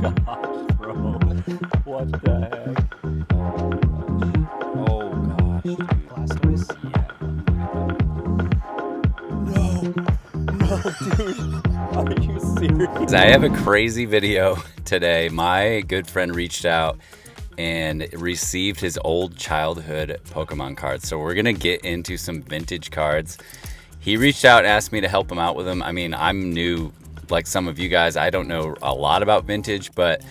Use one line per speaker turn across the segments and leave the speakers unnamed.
gosh, bro. What the heck? Oh gosh, dude.
Blastoise?
Yeah. No, dude. Are you serious? I have a crazy video today. My good friend reached out and received his old childhood Pokemon cards. So we're gonna get into some vintage cards. He reached out and asked me to help him out with them. I mean, I'm new, like some of you guys. I don't know a lot about vintage, but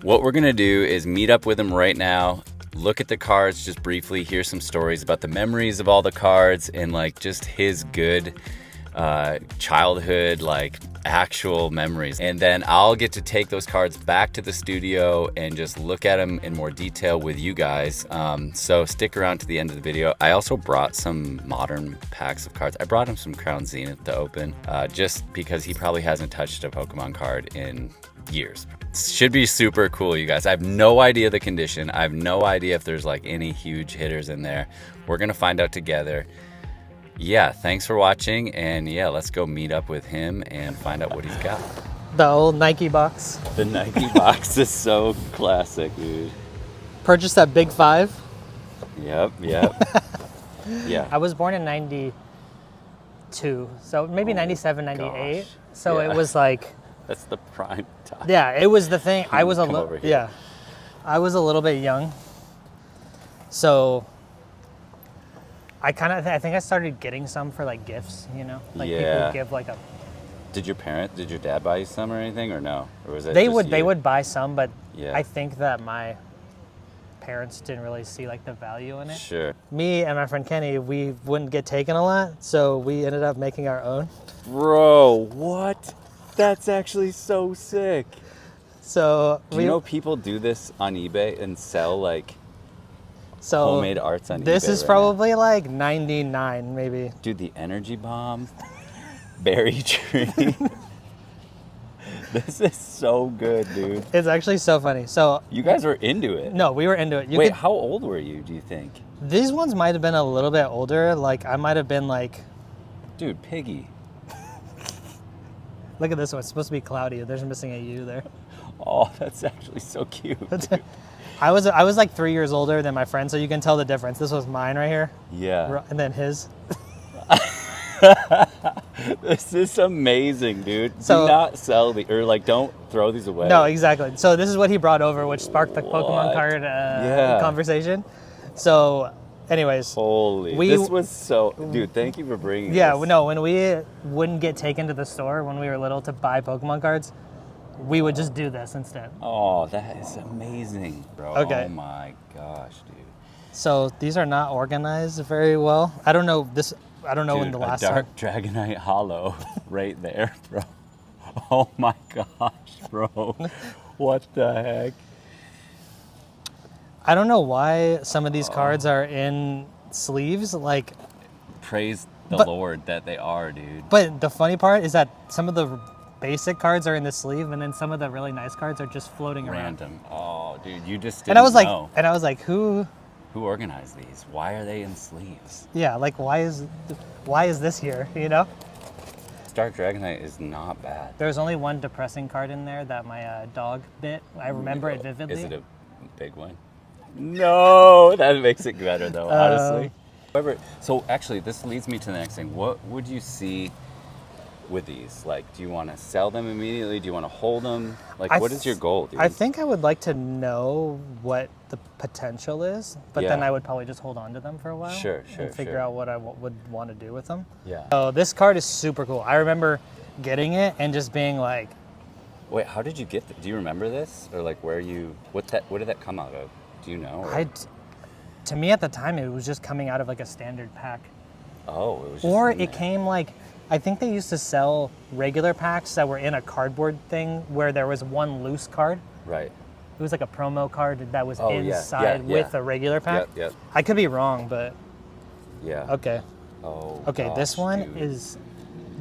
what we're gonna do is meet up with him right now, look at the cards just briefly, hear some stories about the memories of all the cards and like just his good childhood, like actual memories. And then I'll get to take those cards back to the studio and just look at them in more detail with you guys. So stick around to the end of the video. I also brought some modern packs of cards. I brought him some Crown Zenith to open, just because he probably hasn't touched a Pokemon card in years. Should be super cool, you guys. I have no idea the condition. I have no idea if there's like any huge hitters in there. We're gonna find out together. Yeah, thanks for watching, and yeah, let's go meet up with him and find out what he's got.
The old Nike box.
The Nike box is so classic, dude.
Purchased at Big 5.
Yep. Yeah.
I was born in 92, so maybe 97, 98.
Gosh.
So
Yeah.
it was like,
That's the prime time.
yeah, it was the thing. I was
Come over here.
yeah, I was a little bit young. So I think I started getting some for like gifts, you know, like people
Yeah.
would give like a.
Did your dad buy you some or anything, or no? Or was it
They
just
would buy some, but
Yeah.
I think that my parents didn't really see like the value in it.
Sure.
Me and my friend Kenny, we wouldn't get taken a lot, so we ended up making our own.
Bro, what? That's actually so sick.
So
Do you know people do this on eBay and sell like
so
homemade arts on eBay?
this is
right
probably like 99 maybe.
now? Dude, the energy bomb, berry tree. This is so good, dude.
It's actually so funny. So
You guys were into it.
no, we were into it.
Wait, how old were you, do you think?
These ones might have been a little bit older. Like I might have been like,
Dude, Piggy.
look at this one. It's supposed to be cloudy. There's missing a U there.
Oh, that's actually so cute. Dude.
I was like 3 years older than my friend, so you can tell the difference. This was mine right here,
Yeah.
and then his.
This is amazing, dude.
So-
Do not sell don't throw these away.
No, exactly. So this is what he brought over, which sparked the Pokemon
What?
card
Yeah.
conversation. So, anyways,
Holy. This was so... Dude, thank you for bringing
yeah,
this.
no, when we wouldn't get taken to the store when we were little to buy Pokemon cards, we would just do this instead.
Oh, that is amazing, bro.
Okay.
Oh my gosh, dude.
So these are not organized very well. I don't know this. I don't know
Dude,
when the last
a dark Dragonite Hollow right there, bro. Oh my gosh, bro. What the heck?
I don't know why some of these cards are in sleeves. Like,
Praise the
But-
Lord that they are, dude.
but the funny part is that some of the basic cards are in the sleeve, and then some of the really nice cards are just floating around.
Random. Oh, dude, you just didn't
And I was like,
know.
who?
Who organized these? Why are they in sleeves?
Yeah, like why is this here? You know?
Dark Dragonite is not bad.
There's only one depressing card in there that my dog bit. I remember it vividly.
Is it a big one? No, that makes it better though, honestly. However, so actually, this leads me to the next thing. What would you see with these? Like, do you want to sell them immediately? Do you want to hold them? Like, what is your goal, dude?
I think I would like to know what the potential is, but then
Yeah.
I would probably just hold on to them for a while.
Sure,
and figure
sure.
out what I would want to do with them.
Yeah.
So this card is super cool. I remember getting it and just being like,
Wait, how did you get do you remember this? Or like what did that come out of? Do you know? Or-
to me at the time, it was just coming out of like a standard pack.
Oh, it was just
Or
in
it
there.
came like, I think they used to sell regular packs that were in a cardboard thing where there was one loose card.
Right.
It was like a promo card that was
Oh, yeah,
inside
yeah,
with
yeah.
a regular pack.
Yep.
I could be wrong, but
Yeah.
okay.
Oh.
Okay, this
gosh,
one
dude.
is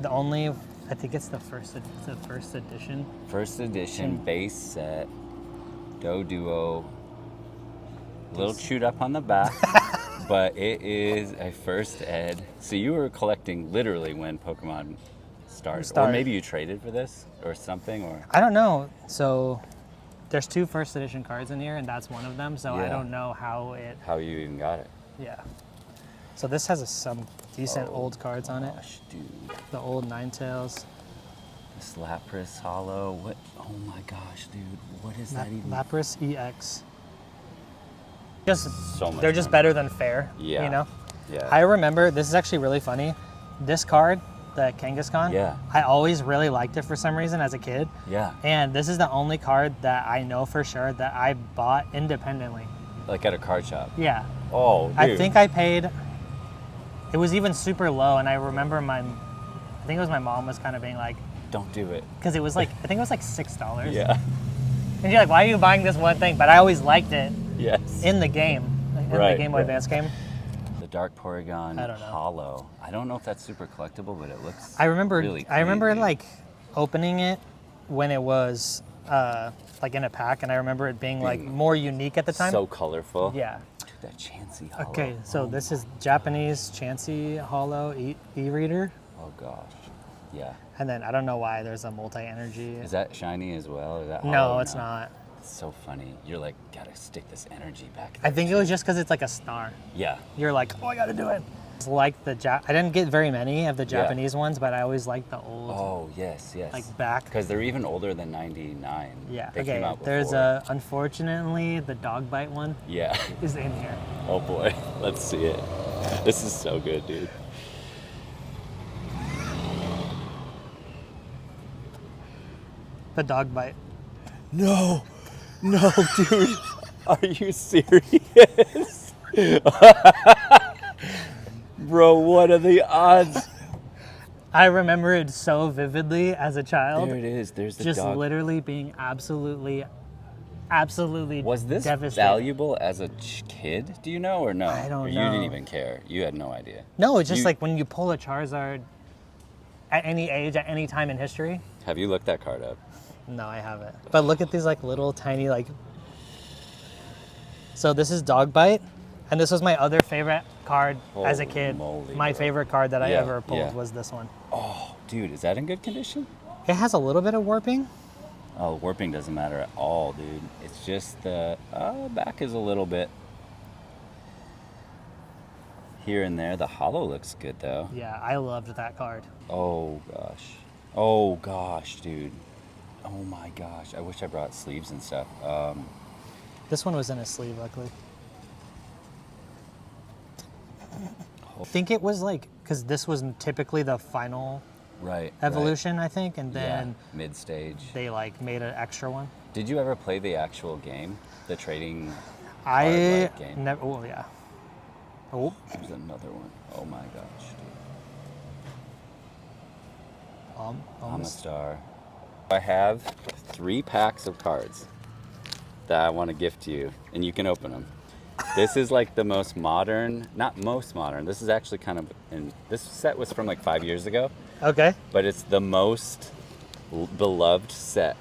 the only, I think it's the first edition.
First edition base set, Doduo. A little chewed up on the back, but it is a first ed. So you were collecting literally when Pokemon started. Or maybe you traded for this or something, or
I don't know. So There's 2 first edition cards in here, and that's one of them. So I
Yeah.
don't know how
you even got it.
Yeah. So this has some decent old cards on it.
Gosh, dude.
The old Ninetales.
This Lapras holo. What? Oh my gosh, dude. What is that even?
Lapras EX. Just
So much
they're just
fun.
better than fair.
Yeah.
You know.
Yeah.
I remember, this is actually really funny. This card, the Kangaskhan.
Yeah.
I always really liked it for some reason as a kid.
Yeah.
And this is the only card that I know for sure that I bought independently.
Like at a card shop.
Yeah.
Oh, dude.
I think I paid. It was even super low, and I remember I think it was my mom was kind of being like,
Don't do it.
because it was like, I think it was like $6.
Yeah.
And you're like, why are you buying this one thing? But I always liked it
Yes.
in the game, in the
Right,
Game Boy
right.
Advance game.
The Dark Porygon
I don't know.
holo. I don't know if that's super collectible, but it looks.
I remember,
really
I remember
clean, dude.
like opening it when it was like in a pack, and I remember it being like more unique at the time.
So colorful.
Yeah.
Dude, that Chansey holo.
Okay, so
Oh
this
my-
is Japanese Chansey Holo e-reader.
Oh gosh. Yeah.
And then I don't know why there's a multi-energy.
Is that shiny as well? Is that
No,
holo or
it's not.
It's so funny. You're like, gotta stick this energy back.
I
there,
think it
too.
was just because it's like a star.
Yeah.
You're like, oh, I gotta do it. It's like the I didn't get very many of the Japanese ones, but I always liked the old,
Oh yes, yes.
like back.
Because they're even older than '99.
Yeah.
They
Okay.
came out
There's
before.
unfortunately the dog bite one
Yeah.
is in here.
Oh boy. Let's see it. This is so good, dude.
The dog bite.
No, dude. Are you serious? Bro, what are the odds?
I remember it so vividly as a child.
There it is. There's the
Just
dog.
literally being absolutely
Was this
devastated.
valuable as a kid? Do you know or no?
I don't
or
know.
You didn't even care. You had no idea.
No, it's just
You-
like when you pull a Charizard at any age, at any time in history.
Have you looked that card up?
No, I haven't. But look at these like little tiny like. So this is Dog Bite, and this was my other favorite card as a
Holy
kid.
moly,
My
bro.
favorite card that I
Yeah,
ever pulled
yeah.
was this one.
Oh, dude, is that in good condition?
It has a little bit of warping.
Oh, warping doesn't matter at all, dude. It's just the back is a little bit here and there. The holo looks good though.
Yeah, I loved that card.
Oh gosh. Oh gosh, dude. Oh my gosh. I wish I brought sleeves and stuff.
This one was in a sleeve, luckily.
Oh.
I think it was like, because this was typically the final
Right.
evolution, I think, and
Right.
then
Yeah, mid stage.
they like made an extra one.
Did you ever play the actual game? The trading
I
card-like game?
never, oh yeah. Oh,
There's another one. Oh my gosh, dude.
almost.
Amistar. I have 3 packs of cards that I want to gift to you, and you can open them. This is like the most modern, not most modern, this is actually kind of, and this set was from like 5 years ago,
Okay.
but it's the most beloved set.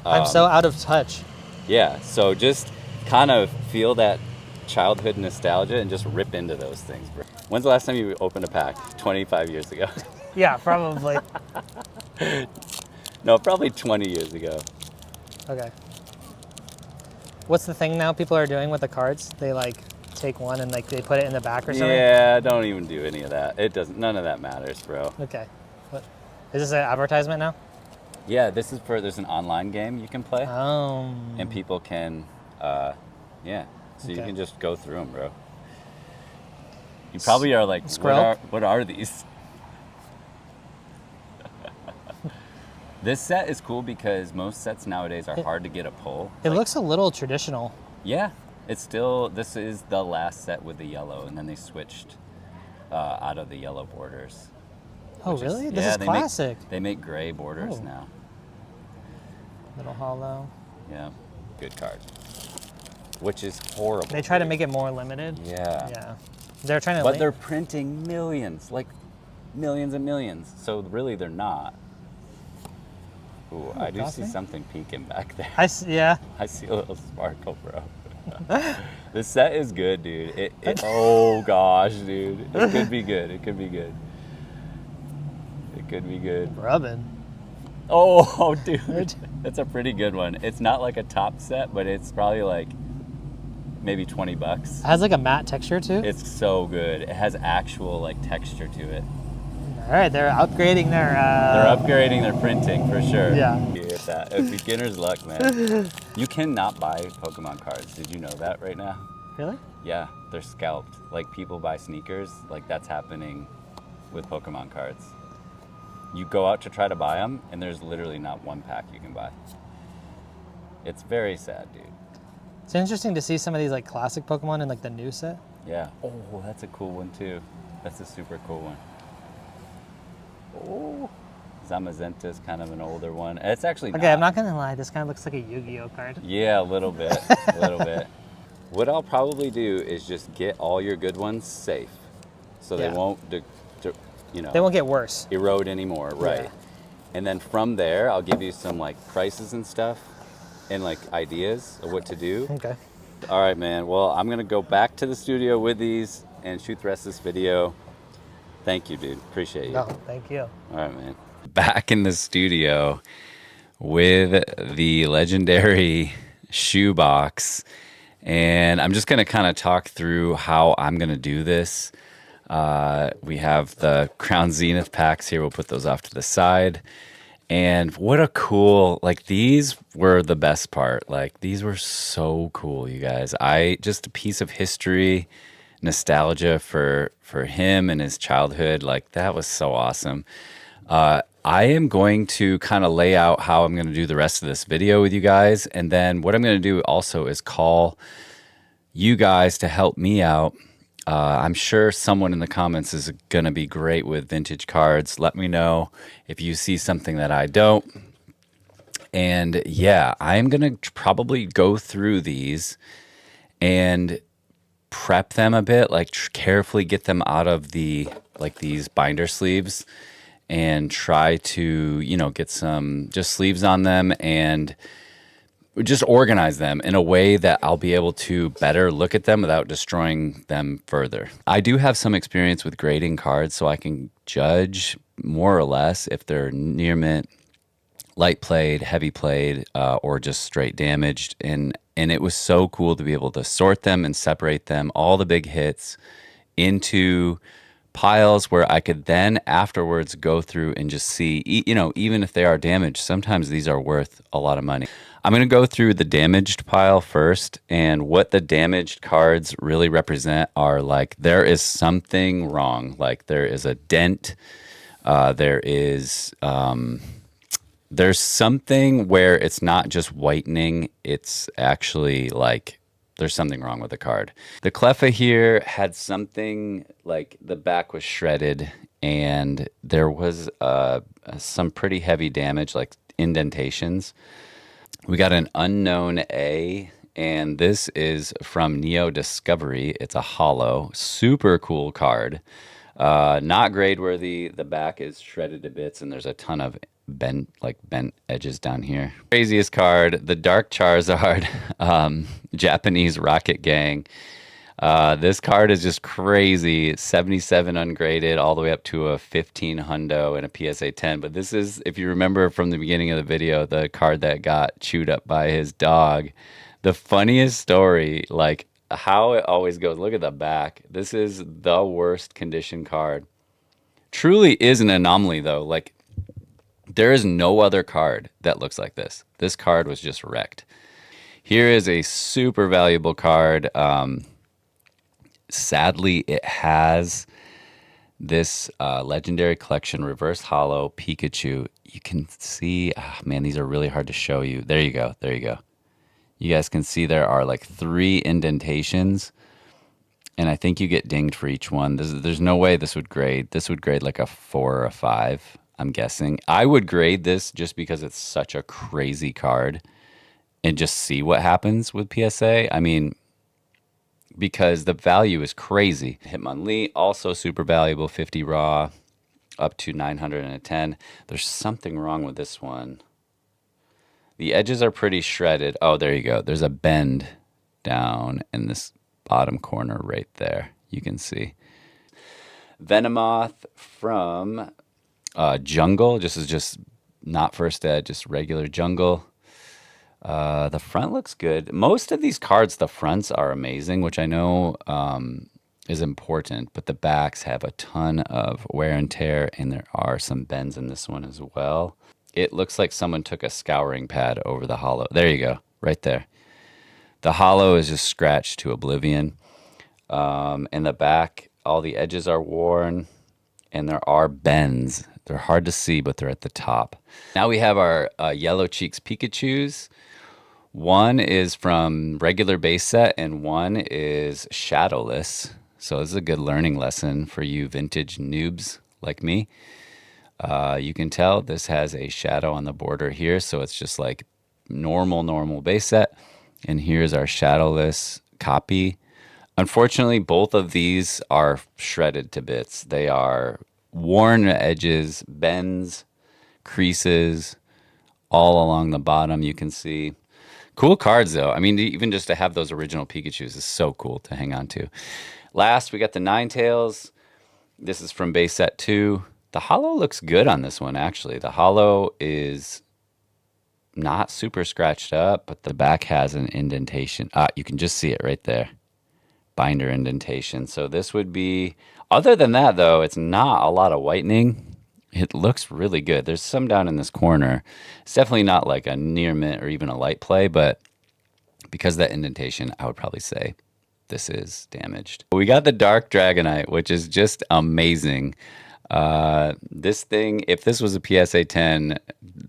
I'm so out of touch.
Yeah, so just kind of feel that childhood nostalgia and just rip into those things, bro. When's the last time you opened a pack? 25 years ago.
Yeah, probably.
No, probably 20 years ago.
Okay. What's the thing now people are doing with the cards? They like take one and like they put it in the back or something?
Yeah, don't even do any of that. It doesn't, none of that matters, bro.
Okay. What? Is this an advertisement now?
Yeah, this is there's an online game you can play,
Oh.
and people can, yeah. So you
Okay.
can just go through them, bro. You probably are like,
Skrill?
what are these? This set is cool because most sets nowadays are hard to get a pull.
It looks a little traditional.
Yeah, it's still, this is the last set with the yellow, and then they switched out of the yellow borders.
Oh,
which
really? This
yeah,
is
they
classic.
They make gray borders
Oh.
now.
Little hollow.
Yeah, good card. Which is horrible.
They try to
dude.
make it more limited.
Yeah.
Yeah. They're trying to.
But they're printing millions, like millions and millions. So really, they're not. Ooh, I do see
Gosling?
something peeking back there.
Yeah.
I see a little sparkle, bro. This set is good, dude. Oh gosh, dude. It could be good. It could be good. It could be good.
Rubbing.
Oh, dude, that's a pretty good one. It's not like a top set, but it's probably like maybe 20 bucks.
It has like a matte texture too.
It's so good. It has actual like texture to it.
All right, they're upgrading their.
They're upgrading their printing for sure.
Yeah.
It's that. It's beginner's luck, man. You cannot buy Pokemon cards. Did you know that right now?
Really?
Yeah, they're scalped. Like people buy sneakers. Like that's happening with Pokemon cards. You go out to try to buy them, and there's literally not one pack you can buy. It's very sad, dude.
It's interesting to see some of these like classic Pokemon in like the new set.
Yeah. Oh, that's a cool one too. That's a super cool one. Oh, Zamazenta's kind of an older one. It's actually
Okay, I'm not gonna lie. This kind of looks like a Yu-Gi-Oh card.
Yeah, a little bit, a little bit. What I'll probably do is just get all your good ones safe, so they won't,
They won't get worse.
erode anymore, right?
Yeah.
And then from there, I'll give you some like prices and stuff, and like ideas of what to do.
Okay.
All right, man. Well, I'm gonna go back to the studio with these and shoot the rest of this video. Thank you, dude. Appreciate you.
No, thank you.
All right, man. Back in the studio with the legendary shoebox, and I'm just gonna kind of talk through how I'm gonna do this. We have the Crown Zenith packs here. We'll put those off to the side. And what a cool, like these were the best part. Like these were so cool, you guys. Just a piece of history, nostalgia for him and his childhood. Like that was so awesome. I am going to kind of lay out how I'm going to do the rest of this video with you guys. And then what I'm going to do also is call you guys to help me out. I'm sure someone in the comments is going to be great with vintage cards. Let me know if you see something that I don't. And yeah, I'm going to probably go through these and prep them a bit, like carefully get them out of the, like these binder sleeves, and try to, get some just sleeves on them and just organize them in a way that I'll be able to better look at them without destroying them further. I do have some experience with grading cards, so I can judge more or less if they're near mint, light played, heavy played, or just straight damaged. And it was so cool to be able to sort them and separate them, all the big hits, into piles where I could then afterwards go through and just see, even if they are damaged, sometimes these are worth a lot of money. I'm going to go through the damaged pile first, and what the damaged cards really represent are like there is something wrong. Like there is a dent, there's something where it's not just whitening, it's actually like there's something wrong with the card. The Cleffa here had something like the back was shredded, and there was some pretty heavy damage, like indentations. We got an unknown A, and this is from Neo Discovery. It's a holo, super cool card. Not grade worthy. The back is shredded to bits, and there's a ton of bent edges down here. Craziest card, the Dark Charizard, Japanese Rocket Gang. This card is just crazy. 77 ungraded, all the way up to a 15 hundo and a PSA 10. But this is, if you remember from the beginning of the video, the card that got chewed up by his dog. The funniest story, like how it always goes. Look at the back. This is the worst condition card. Truly is an anomaly though. Like there is no other card that looks like this. This card was just wrecked. Here is a super valuable card. Sadly, it has this Legendary Collection Reverse Holo Pikachu. You can see, man, these are really hard to show you. There you go. There you go. You guys can see there are like 3 indentations, and I think you get dinged for each one. There's no way this would grade. This would grade like a 4 or a 5, I'm guessing. I would grade this just because it's such a crazy card and just see what happens with PSA. I mean, because the value is crazy. Hitmonlee, also super valuable, 50 raw, up to 910. There's something wrong with this one. The edges are pretty shredded. Oh, there you go. There's a bend down in this bottom corner right there. You can see. Venomoth from Jungle. This is just not first ed, just regular jungle. The front looks good. Most of these cards, the fronts are amazing, which I know is important, but the backs have a ton of wear and tear, and there are some bends in this one as well. It looks like someone took a scouring pad over the holo. There you go, right there. The holo is just scratched to oblivion. In the back, all the edges are worn, and there are bends. They're hard to see, but they're at the top. Now we have our Yellow Cheeks Pikachus. One is from regular base set, and one is Shadowless. So this is a good learning lesson for you vintage noobs like me. You can tell this has a shadow on the border here, so it's just like normal base set. And here's our Shadowless copy. Unfortunately, both of these are shredded to bits. They are worn edges, bends, creases, all along the bottom, you can see. Cool cards, though. I mean, even just to have those original Pikachus is so cool to hang on to. Last, we got the Ninetales. This is from base set 2. The holo looks good on this one, actually. The holo is not super scratched up, but the back has an indentation. You can just see it right there. Binder indentation. So this would be, other than that, though, it's not a lot of whitening. It looks really good. There's some down in this corner. It's definitely not like a near mint or even a light play, but because of that indentation, I would probably say this is damaged. We got the Dark Dragonite, which is just amazing. This thing, if this was a PSA 10,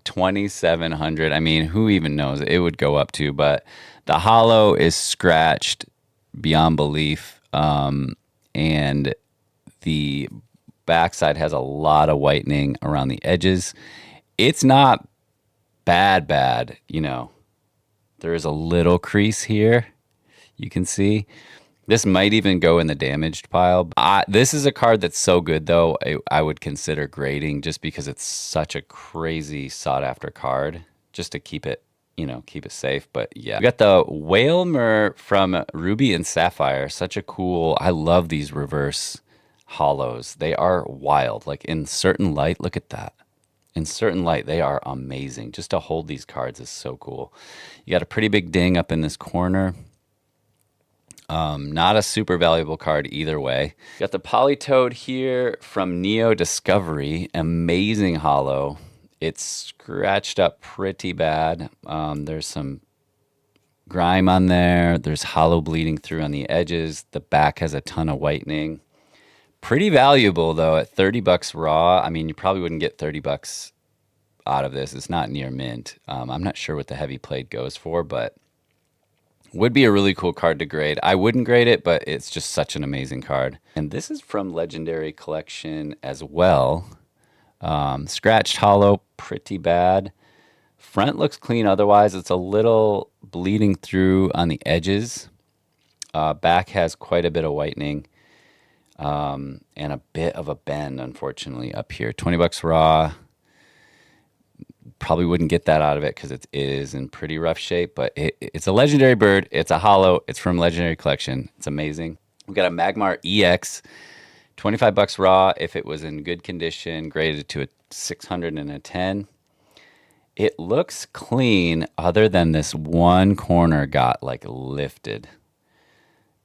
2,700, I mean, who even knows? It would go up to, but the holo is scratched beyond belief, and the backside has a lot of whitening around the edges. It's not bad, you know. There is a little crease here, you can see. This might even go in the damaged pile. This is a card that's so good, though, I would consider grading just because it's such a crazy sought-after card, just to keep it, you know, keep it safe. But yeah, we got the Whalmer from Ruby and Sapphire. Such a cool, I love these reverse holos. They are wild. Like in certain light, look at that. In certain light, they are amazing. Just to hold these cards is so cool. You got a pretty big ding up in this corner. Not a super valuable card either way. Got the Politoed here from Neo Discovery. Amazing holo. It's scratched up pretty bad. There's some grime on there. There's holo bleeding through on the edges. The back has a ton of whitening. Pretty valuable, though, at $30 raw. I mean, you probably wouldn't get $30 out of this. It's not near mint. I'm not sure what the heavy plate goes for, but would be a really cool card to grade. I wouldn't grade it, but it's just such an amazing card. And this is from Legendary Collection as well. Scratched holo, pretty bad. Front looks clean otherwise. It's a little bleeding through on the edges. Back has quite a bit of whitening. And a bit of a bend, unfortunately, up here. $20 raw. Probably wouldn't get that out of it because it is in pretty rough shape, but it's a legendary bird. It's a holo. It's from Legendary Collection. It's amazing. We got a Magmar EX, $25 raw. If it was in good condition, graded to a 600 and a 10. It looks clean, other than this one corner got like lifted.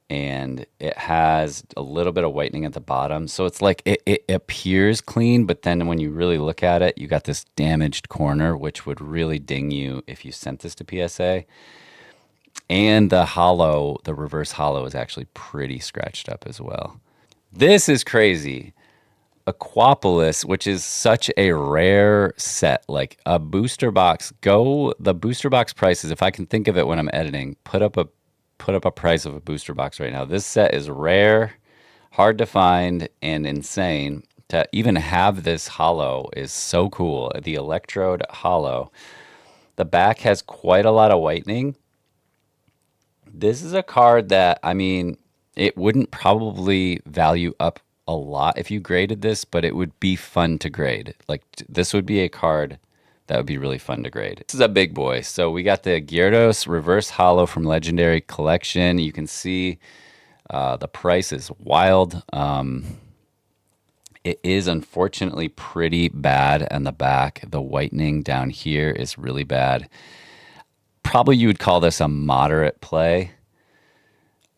And it has a little bit of whitening at the bottom. So it's like it appears clean, but then when you really look at it, you got this damaged corner, which would really ding you if you sent this to PSA. And the holo, the reverse holo, is actually pretty scratched up as well. This is crazy. Aquapolis, which is such a rare set, like a booster box. The booster box prices, if I can think of it when I'm editing, put up a price of a booster box right now. This set is rare, hard to find, and insane. To even have this holo is so cool. The Electrode holo. The back has quite a lot of whitening. This is a card that, I mean, it wouldn't probably value up a lot if you graded this, but it would be fun to grade. Like, this would be a card that would be really fun to grade. This is a big boy. So we got the Gyarados reverse holo from Legendary Collection. You can see the price is wild. It is unfortunately pretty bad on the back. The whitening down here is really bad. Probably you would call this a moderate play,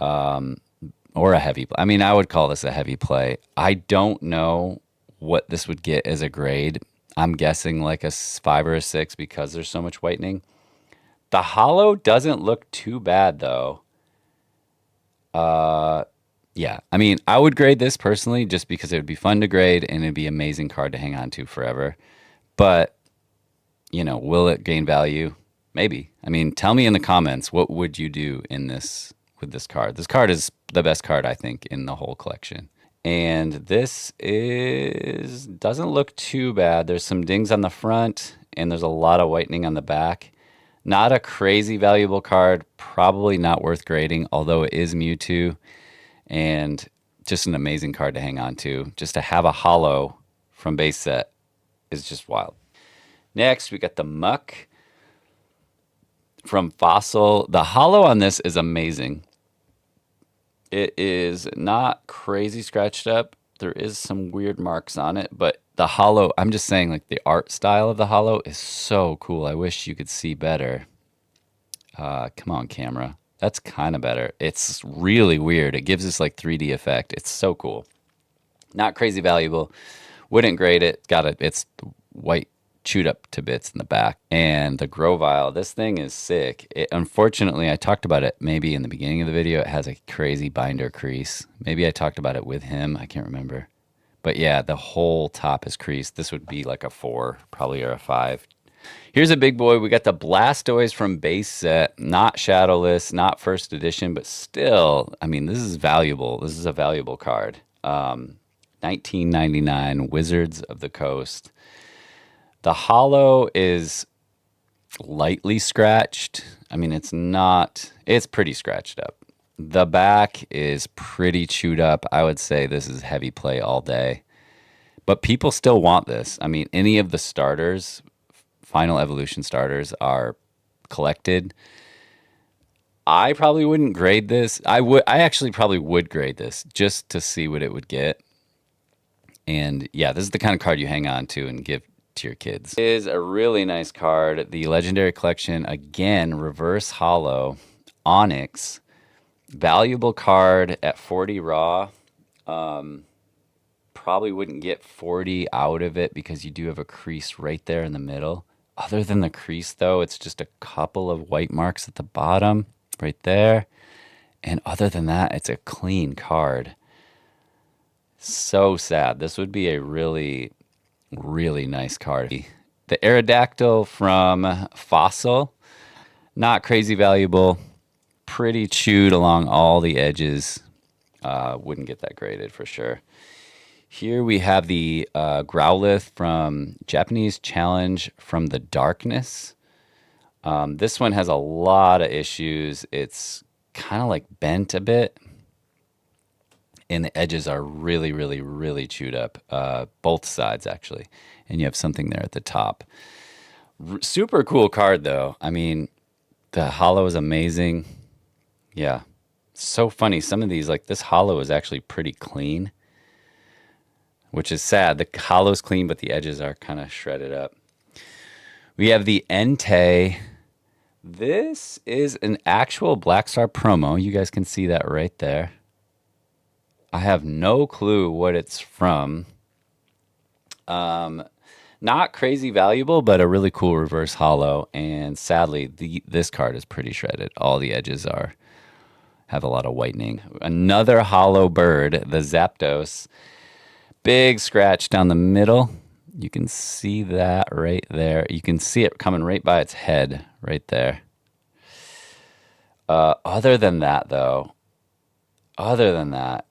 or a heavy play. I mean, I would call this a heavy play. I don't know what this would get as a grade. I'm guessing like a 5 or a 6 because there's so much whitening. The holo doesn't look too bad though. Yeah, I mean, I would grade this personally just because it would be fun to grade and it'd be an amazing card to hang on to forever. But, will it gain value? Maybe. I mean, tell me in the comments, what would you do in this with this card? This card is the best card, I think, in the whole collection. And this doesn't look too bad. There's some dings on the front and there's a lot of whitening on the back. Not a crazy valuable card, probably not worth grading, although it is Mewtwo. And just an amazing card to hang on to. Just to have a holo from base set is just wild. Next, we got the Muck from Fossil. The holo on this is amazing. It is not crazy scratched up. There is some weird marks on it, but the holo, I'm just saying, like the art style of the holo is so cool. I wish you could see better. Come on, camera. That's kind of better. It's really weird. It gives us like 3D effect. It's so cool. Not crazy valuable. Wouldn't grade it. It's white chewed up to bits in the back. And the Grovyle, this thing is sick. Unfortunately, I talked about it maybe in the beginning of the video. It has a crazy binder crease. Maybe I talked about it with him. I can't remember. But yeah, the whole top is creased. This would be like a 4, probably, or a 5. Here's a big boy. We got the Blastoise from base set. Not Shadowless, not first edition, but still, I mean, this is valuable. This is a valuable card. 1999 Wizards of the Coast. The holo is lightly scratched. I mean, it's pretty scratched up. The back is pretty chewed up. I would say this is heavy play all day. But people still want this. I mean, any of the starters, Final Evolution starters, are collected. I probably wouldn't grade this. I actually probably would grade this just to see what it would get. And yeah, this is the kind of card you hang on to and give to your kids. It is a really nice card. The Legendary Collection, again, reverse holo, Onyx. Valuable card at 40 raw. Probably wouldn't get 40 out of it because you do have a crease right there in the middle. Other than the crease, though, it's just a couple of white marks at the bottom right there. And other than that, it's a clean card. So sad. This would be a really, really nice card. The Aerodactyl from Fossil. Not crazy valuable. Pretty chewed along all the edges. Wouldn't get that graded for sure. Here we have the Growlithe from Japanese Challenge from the Darkness. This one has a lot of issues. It's kind of like bent a bit. And the edges are really, really, really chewed up. Both sides, actually. And you have something there at the top. Super cool card, though. I mean, the holo is amazing. Yeah. So funny. Some of these, like this holo is actually pretty clean, which is sad. The holo's clean, but the edges are kind of shredded up. We have the Entei. This is an actual Black Star promo. You guys can see that right there. I have no clue what it's from. Not crazy valuable, but a really cool reverse holo. And sadly, this card is pretty shredded. All the edges have a lot of whitening. Another holo bird, the Zapdos. Big scratch down the middle. You can see that right there. You can see it coming right by its head right there. Other than that,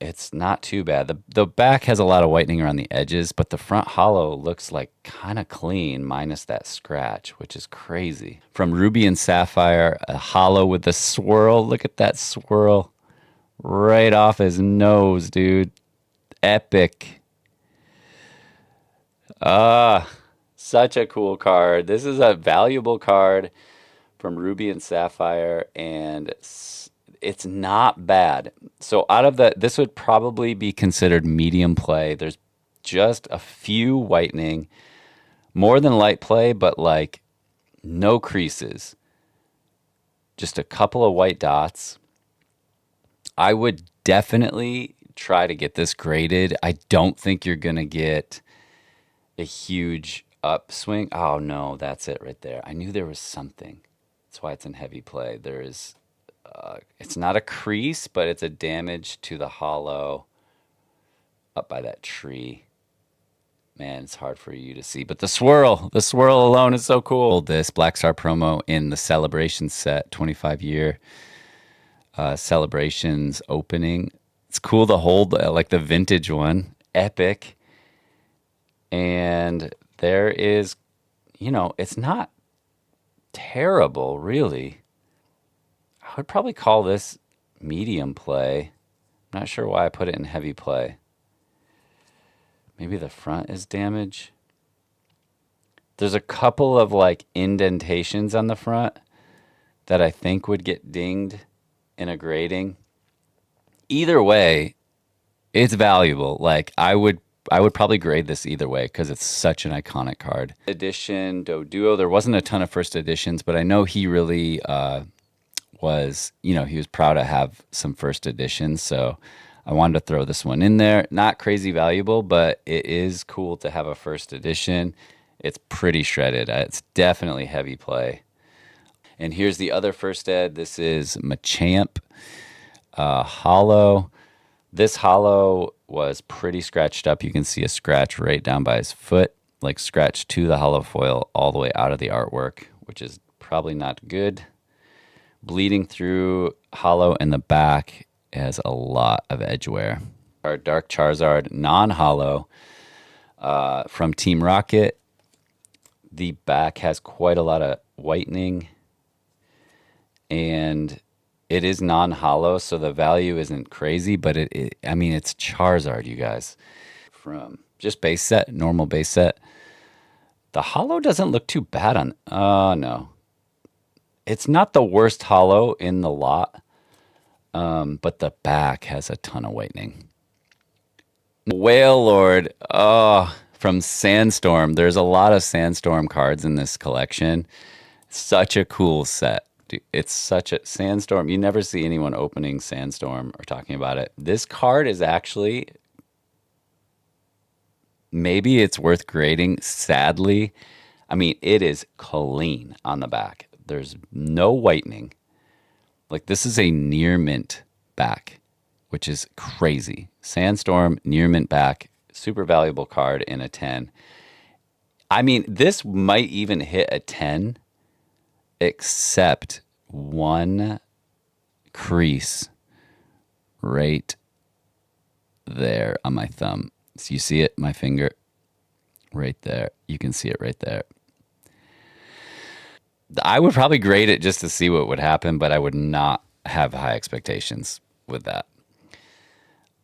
it's not too bad. The back has a lot of whitening around the edges, but the front holo looks like kind of clean, minus that scratch, which is crazy. From Ruby and Sapphire, a holo with the swirl. Look at that swirl right off his nose, dude. Epic. Such a cool card. This is a valuable card from Ruby and Sapphire, and it's not bad. So out of this would probably be considered medium play. There's just a few whitening, more than light play, but like no creases, just a couple of white dots. I would definitely try to get this graded. I don't think you're going to get a huge upswing. Oh no, that's it right there. I knew there was something. That's why it's in heavy play. There is, it's not a crease, but it's a damage to the hollow up by that tree. Man, it's hard for you to see, but the swirl alone is so cool. This Black Star promo in the Celebration set, 25-year Celebrations opening. It's cool to hold like the vintage one, epic. And there is, it's not terrible, really. I would probably call this medium play. I'm not sure why I put it in heavy play. Maybe the front is damage. There's a couple of like indentations on the front that I think would get dinged in a grading. Either way, it's valuable. Like I would probably grade this either way because it's such an iconic card. Edition Doduo. There wasn't a ton of first editions, but I know he really was, he was proud to have some first editions. So I wanted to throw this one in there. Not crazy valuable, but it is cool to have a first edition. It's pretty shredded. It's definitely heavy play. And here's the other first ed. This is Machamp Hollow. This hollow was pretty scratched up. You can see a scratch right down by his foot, like scratched to the hollow foil all the way out of the artwork, which is probably not good. Bleeding through hollow in the back has a lot of edge wear. Our Dark Charizard non-hollow from Team Rocket. The back has quite a lot of whitening, and it is non-hollow, so the value isn't crazy, but it's Charizard, you guys. From just base set, normal base set. The hollow doesn't look too bad on, no. It's not the worst hollow in the lot, but the back has a ton of whitening. Whale Lord, from Sandstorm. There's a lot of Sandstorm cards in this collection. Such a cool set. Dude, it's such a Sandstorm. You never see anyone opening Sandstorm or talking about it. This card is actually, maybe it's worth grading. Sadly, it is clean on the back. There's no whitening. Like, this is a near mint back, which is crazy. Sandstorm, near mint back, super valuable card in a 10. This might even hit a 10, except one crease right there on my thumb. So you see it, my finger right there. You can see it right there. I would probably grade it just to see what would happen, but I would not have high expectations with that.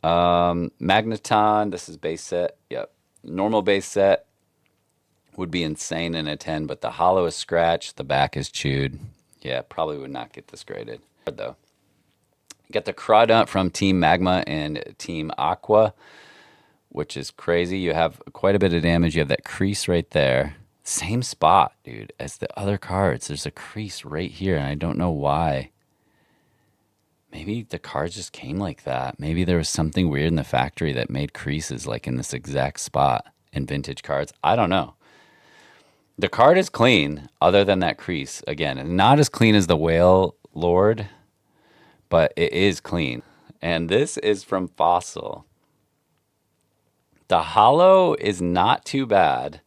Magneton, this is base set. Yep. Normal base set would be insane in a 10, but the hollow is scratched, the back is chewed. Yeah, probably would not get this graded. Though. You got the Crawdont from Team Magma and Team Aqua, which is crazy. You have quite a bit of damage. You have that crease right there. Same spot, dude, as the other cards. There's a crease right here, and I don't know why. Maybe the cards just came like that. Maybe there was something weird in the factory that made creases like in this exact spot in vintage cards. I don't know. The card is clean, other than that crease. Again, not as clean as the Whale Lord, but it is clean. And this is from Fossil. The hollow is not too bad.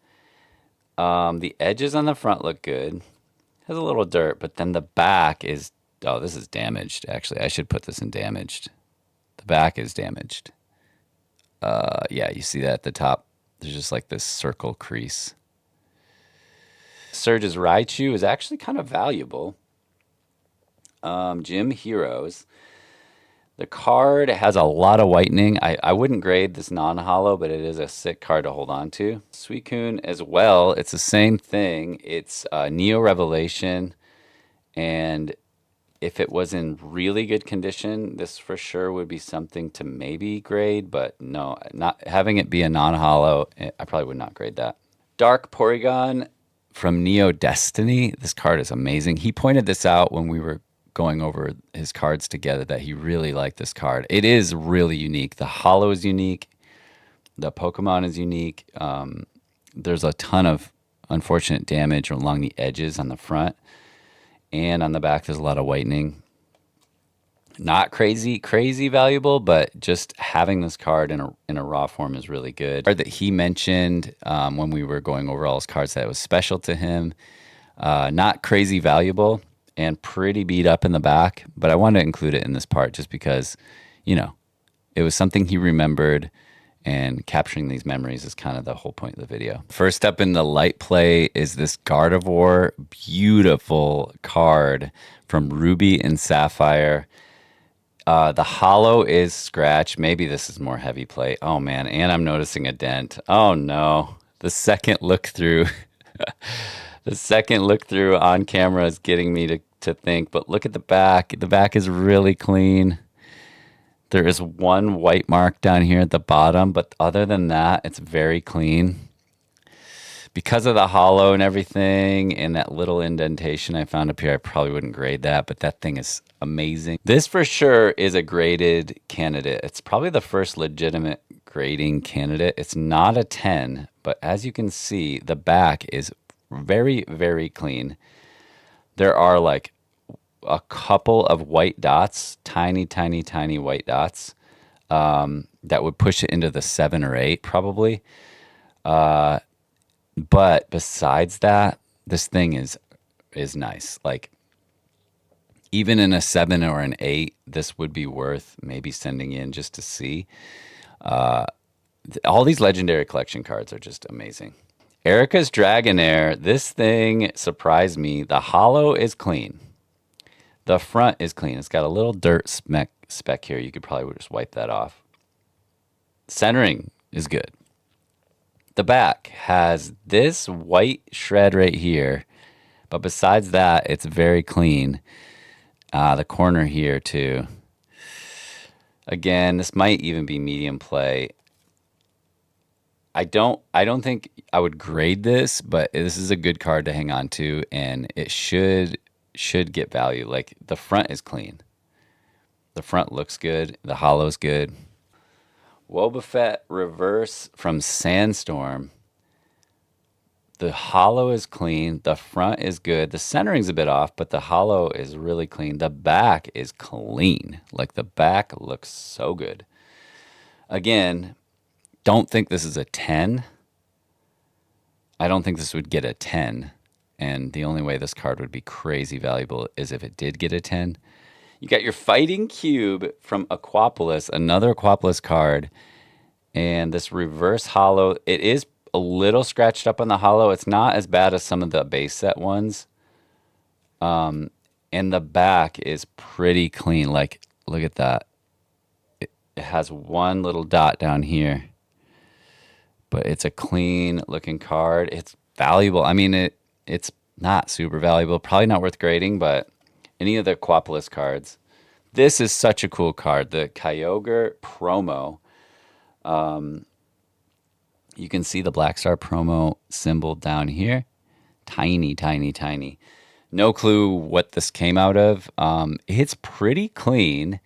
The edges on the front look good. Has a little dirt, but then the back is, this is damaged. Actually, I should put this in damaged. The back is damaged. Yeah, you see that at the top. There's just like this circle crease. Surge's Raichu is actually kind of valuable. Gym Heroes. The card has a lot of whitening. I wouldn't grade this non-hollow, but it is a sick card to hold on to. Suicune as well. It's the same thing. It's Neo Revelation, and If it was in really good condition, this for sure would be something to maybe grade, but no, not having it be a non-holo, I probably would not grade that. Dark Porygon from Neo Destiny. This card is amazing. He pointed this out when we were going over his cards together, that he really liked this card. It is really unique. The holo is unique. The Pokemon is unique. There's a ton of unfortunate damage along the edges on the front. And on the back, there's a lot of whitening. Not crazy valuable, but just having this card in a raw form is really good. Card that he mentioned when we were going over all his cards that was special to him. Not crazy valuable and pretty beat up in the back, but I wanted to include it in this part just because, you know, it was something he remembered, and capturing these memories is kind of the whole point of the video. First up in the light play is this Gardevoir. Beautiful card from Ruby and Sapphire. The holo is scratched. Maybe this is more heavy play. Oh man, and I'm noticing a dent. Oh no. The second look through the second look through on camera is getting me to think, but look at the back. The back is really clean. There is one white mark down here at the bottom, but other than that, it's very clean. Because of the holo and everything and that little indentation I found up here, I probably wouldn't grade that, but that thing is amazing. This for sure is a graded candidate. It's probably the first legitimate grading candidate. It's not a 10, but as you can see, the back is very, very clean. There are like a couple of white dots, tiny white dots, that would push it into the 7 or 8 probably. But besides that, this thing is nice. Like even in a 7 or an 8, this would be worth maybe sending in just to see. All these legendary collection cards are just amazing. Erica's Dragonair, this thing surprised me. The holo is clean. The front is clean. It's got a little dirt speck here. You could probably just wipe that off. Centering is good. The back has this white shred right here, but besides that, it's very clean. The corner here too. Again, this might even be medium play. I don't think I would grade this, but this is a good card to hang on to, and it should get value. Like the front is clean. The front looks good. The holo's good. Wobbuffet Reverse from Sandstorm. The holo is clean. The front is good. The centering's a bit off, but the holo is really clean. The back is clean. Like the back looks so good. Again, don't think this is a 10. I don't think this would get a 10. And the only way this card would be crazy valuable is if it did get a 10. You got your Fighting Cube from Aquapolis, another Aquapolis card. And this reverse holo, it is a little scratched up on the holo. It's not as bad as some of the base set ones. And the back is pretty clean. Like, look at that. It has one little dot down here. But it's a clean looking card. It's valuable. I mean, it's not super valuable. Probably not worth grading, but any of the Aquapolis cards. This is such a cool card. The Kyogre promo. You can see the Black Star promo symbol down here. Tiny. No clue what this came out of. It's pretty clean.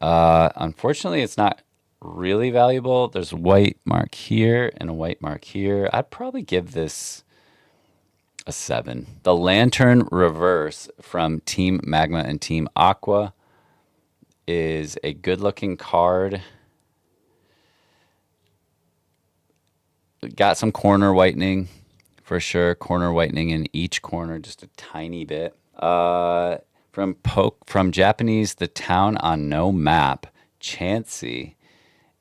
Unfortunately, it's not really valuable. There's a white mark here and a white mark here. I'd probably give this a 7. The Lantern Reverse from Team Magma and Team Aqua is a good looking card. Got some corner whitening for sure. Corner whitening in each corner, just a tiny bit. From Japanese, The Town on No Map, Chansey.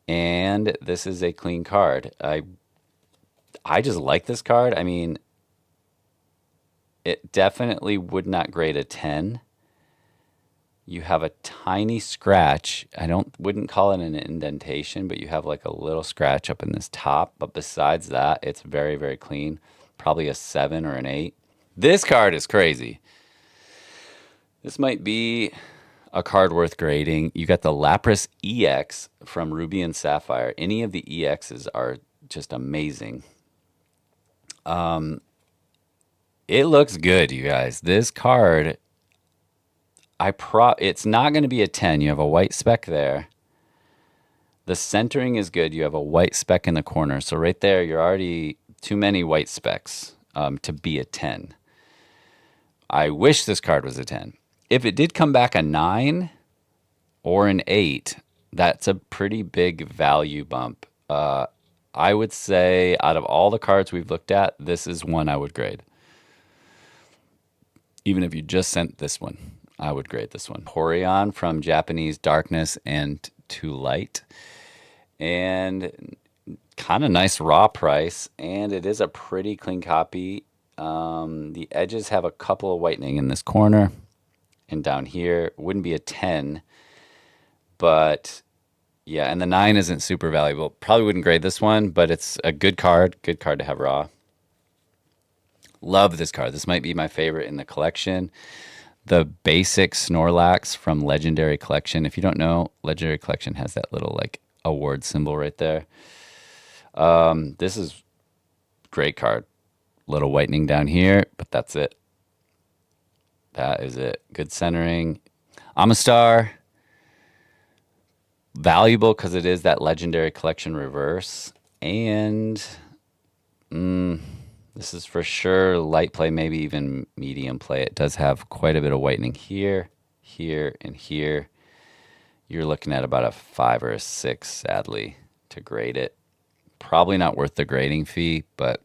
And this is a clean card. I just like this card. I mean, it definitely would not grade a 10. You have a tiny scratch. Wouldn't call it an indentation, but you have like a little scratch up in this top. But besides that, it's very, very clean. Probably a 7 or an 8. This card is crazy. This might be a card worth grading. You got the Lapras EX from Ruby and Sapphire. Any of the EXs are just amazing. It looks good, you guys. This card, it's not going to be a 10. You have a white speck there. The centering is good. You have a white speck in the corner. So right there, you're already too many white specks to be a 10. I wish this card was a 10. If it did come back a 9 or an 8, that's a pretty big value bump. I would say out of all the cards we've looked at, this is one I would grade. Even if you just sent this one, I would grade this one. Horion from Japanese Darkness and To Light. And kind of nice raw price. And it is a pretty clean copy. The edges have a couple of whitening in this corner and down here. Wouldn't be a 10. But yeah, and the 9 isn't super valuable. Probably wouldn't grade this one, but it's a good card. Good card to have raw. Love this card. This might be my favorite in the collection. The basic Snorlax from Legendary Collection. If you don't know, Legendary Collection has that little like award symbol right there. This is great card. Little whitening down here, but that's it. That is it. Good centering. Amistar. Valuable because it is that Legendary Collection reverse. And this is for sure light play, maybe even medium play. It does have quite a bit of whitening here, here, and here. You're looking at about a 5 or a 6, sadly, to grade it. Probably not worth the grading fee, but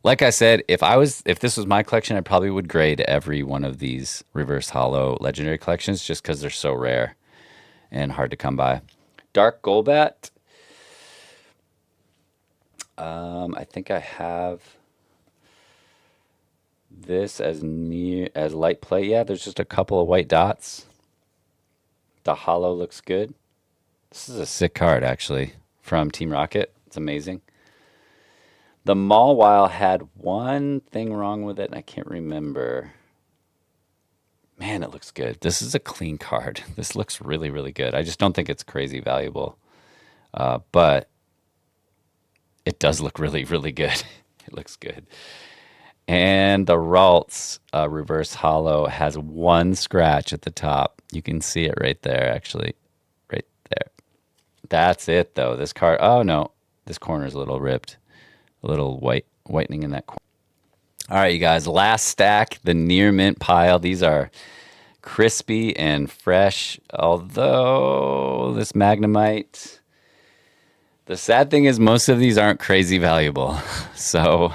like I said, if this was my collection, I probably would grade every one of these reverse holo legendary collections just because they're so rare and hard to come by. Dark Golbat. I think I have this as near as light play. Yeah, there's just a couple of white dots. The holo looks good. This is a sick card, actually, from Team Rocket. It's amazing. The Mawile had one thing wrong with it, and I can't remember. Man, it looks good. This is a clean card. This looks really, really good. I just don't think it's crazy valuable. But it does look really, really good. It looks good. And the Ralts reverse holo has one scratch at the top. You can see it right there, actually. Right there. That's it, though. This card, oh no, this corner is a little ripped. A little whitening in that corner. All right, you guys, last stack, the near mint pile. These are crispy and fresh, although this Magnemite, the sad thing is most of these aren't crazy valuable. So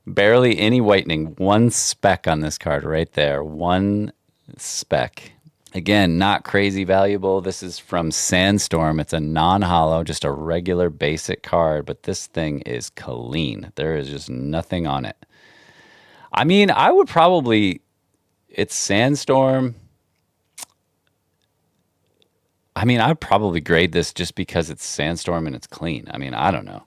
barely any whitening. One speck on this card right there. One speck. Again, not crazy valuable. This is from Sandstorm. It's a non-holo, just a regular basic card, but this thing is clean. There is just nothing on it. I mean, I would probably, it's Sandstorm. I mean, I would probably grade this just because it's Sandstorm and it's clean. I mean, I don't know.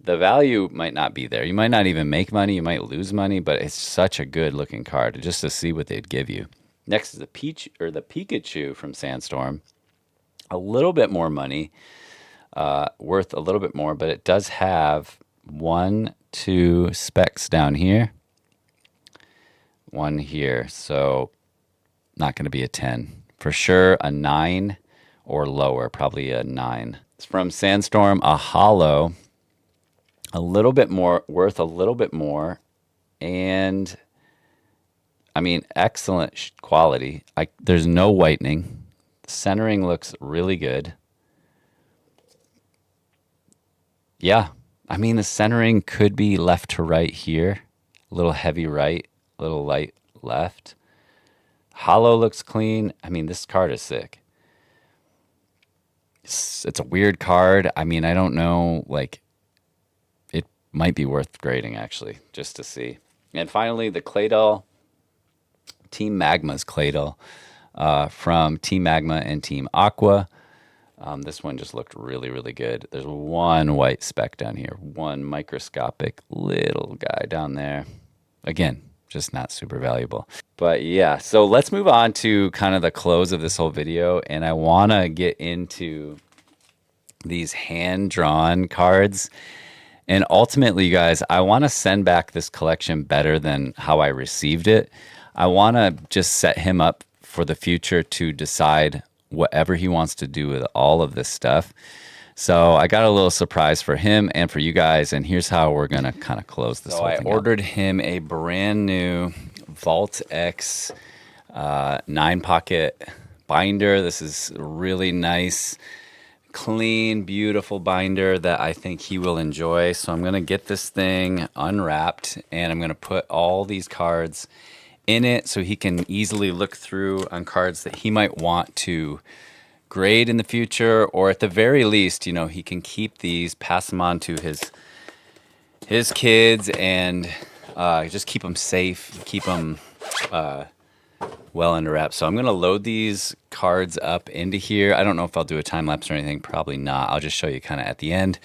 The value might not be there. You might not even make money. You might lose money, but it's such a good looking card just to see what they'd give you. Next is the Pikachu from Sandstorm. A little bit more money, worth a little bit more, but it does have 1, 2 specks down here. One here, so not going to be a 10. For sure a 9 or lower, probably a 9. It's from Sandstorm, a holo. A little bit more, worth a little bit more, and I mean, excellent quality. There's no whitening. Centering looks really good. Yeah, I mean, the centering could be left to right here. A little heavy right, a little light left. Holo looks clean. I mean, this card is sick. It's a weird card. I mean, I don't know, like, it might be worth grading, actually, just to see. And finally, the Claydol. Team Magma's Claydol from Team Magma and Team Aqua. This one just looked really, really good. There's one white speck down here. One microscopic little guy down there. Again, just not super valuable. But yeah, so let's move on to kind of the close of this whole video, and I want to get into these hand-drawn cards. And ultimately, you guys, I want to send back this collection better than how I received it. I want to just set him up for the future to decide whatever he wants to do with all of this stuff. So I got a little surprise for him and for you guys, and here's how we're going to kind of close this whole thing out. I ordered him a brand new Vault X 9-pocket binder. This is really nice, clean, beautiful binder that I think he will enjoy. So I'm going to get this thing unwrapped, and I'm going to put all these cards in it so he can easily look through on cards that he might want to grade in the future, or at the very least, you know, he can keep these, pass them on to his kids, and just keep them safe, keep them well under wraps. So I'm going to load these cards up into here. I don't know if I'll do a time lapse or anything. Probably not. I'll just show you kind of at the end.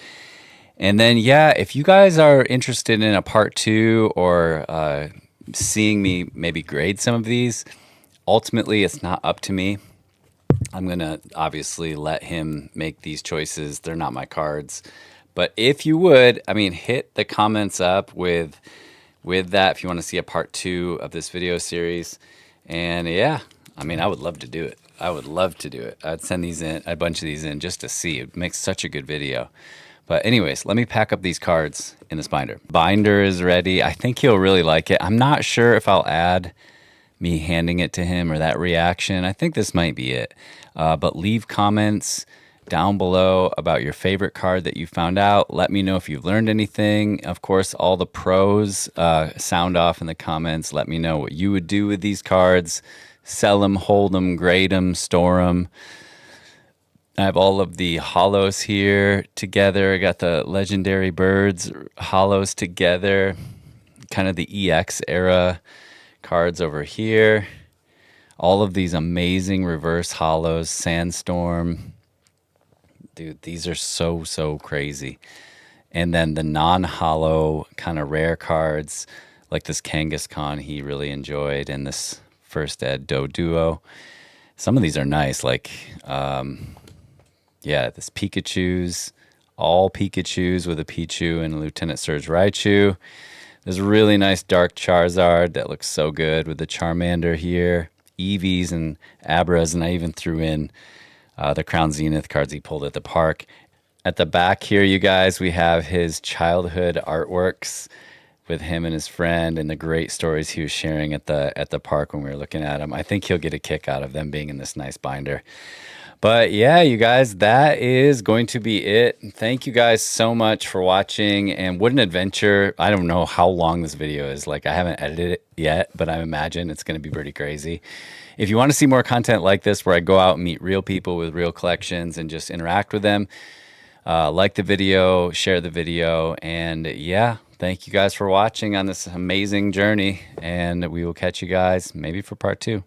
And then, yeah, if you guys are interested in a part 2 or seeing me maybe grade some of these, ultimately it's not up to me. I'm going to obviously let him make these choices. They're not my cards. But if you would, I mean, hit the comments up with that if you want to see a part 2 of this video series. And yeah, I mean, I would love to do it. I would love to do it. I'd send these in, a bunch of these in just to see. It makes such a good video. But anyways, let me pack up these cards in this binder. Binder is ready. I think he'll really like it. I'm not sure if I'll add me handing it to him or that reaction. I think this might be it. But leave comments down below about your favorite card that you found out. Let me know if you've learned anything. Of course, all the pros sound off in the comments. Let me know what you would do with these cards. Sell them, hold them, grade them, store them. I have all of the holos here together. I got the Legendary Birds holos together. Kind of the EX era cards over here. All of these amazing reverse holos. Sandstorm. Dude, these are so crazy. And then the non-holo kind of rare cards, like this Kangaskhan he really enjoyed, and this First Ed Doduo. Some of these are nice, like, yeah, this Pikachu's, all Pikachu's with a Pichu and a Lieutenant Surge Raichu. There's a really nice Dark Charizard that looks so good with the Charmander here, Eevees and Abras, and I even threw in the Crown Zenith cards he pulled at the park. At the back here, you guys, we have his childhood artworks with him and his friend and the great stories he was sharing at the park when we were looking at them. I think he'll get a kick out of them being in this nice binder. But yeah, you guys, that is going to be it. Thank you guys so much for watching, and what an adventure. I don't know how long this video is. Like, I haven't edited it yet, but I imagine it's going to be pretty crazy. If you want to see more content like this where I go out and meet real people with real collections and just interact with them, like the video, share the video, and yeah, thank you guys for watching on this amazing journey, and we will catch you guys maybe for part 2.